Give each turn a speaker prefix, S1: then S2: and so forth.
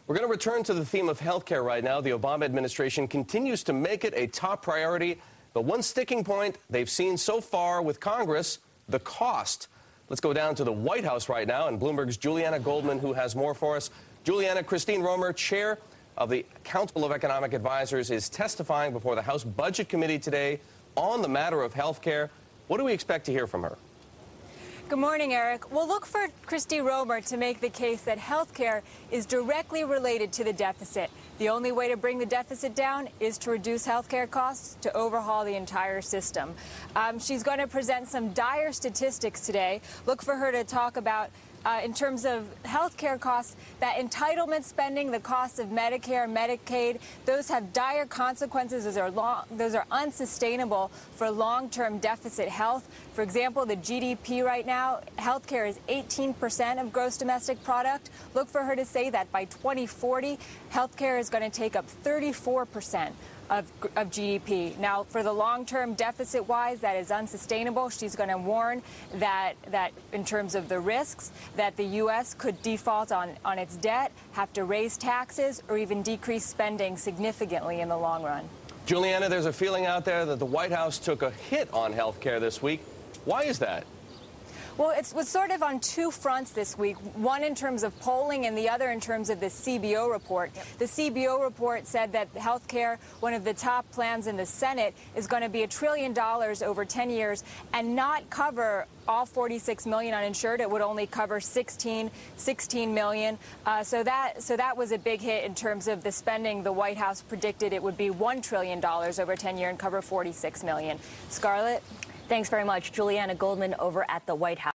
S1: We're going to return to the theme of healthcare right now. The Obama administration continues to make it a top priority. The one sticking point they've seen so far with Congress, the cost. Let's go down to the White House right now and Bloomberg's Juliana Goldman, who has more for us. Juliana, Christine Romer, chair of the Council of Economic Advisors, is testifying before the House Budget Committee today on the matter of healthcare. What do we expect to hear from her?
S2: Good morning, Eric. We'll look for Christy Romer to make the case that health care is directly related to the deficit. The only way to bring the deficit down is to reduce health care costs, to overhaul the entire system. She's going to present some dire statistics today. Look for her to talk about, in terms of health care costs, that entitlement spending, the cost of Medicare, Medicaid, those have dire consequences. Those are unsustainable for long-term deficit health. For example, the GDP right now, health care is 18% of gross domestic product. Look for her to say that by 2040, health care is going to take up 34% of GDP. Now, for the long-term deficit-wise, that is unsustainable. She's going to warn that in terms of the risks, that the U.S. could default on its debt, have to raise taxes, or even decrease spending significantly in the long run.
S1: Juliana, there's a feeling out there that the White House took a hit on health care this week. Why is that?
S2: Well, it was sort of on two fronts this week, one in terms of polling and the other in terms of the CBO report. Yep. The CBO report said that health care, one of the top plans in the Senate, is going to be $1 trillion over 10 years and not cover all 46 million uninsured. It would only cover 16 million. So that was a big hit in terms of the spending. The White House predicted it would be $1 trillion over 10 years and cover 46 million. Scarlett?
S3: Thanks very much. Juliana Goldman over at the White House.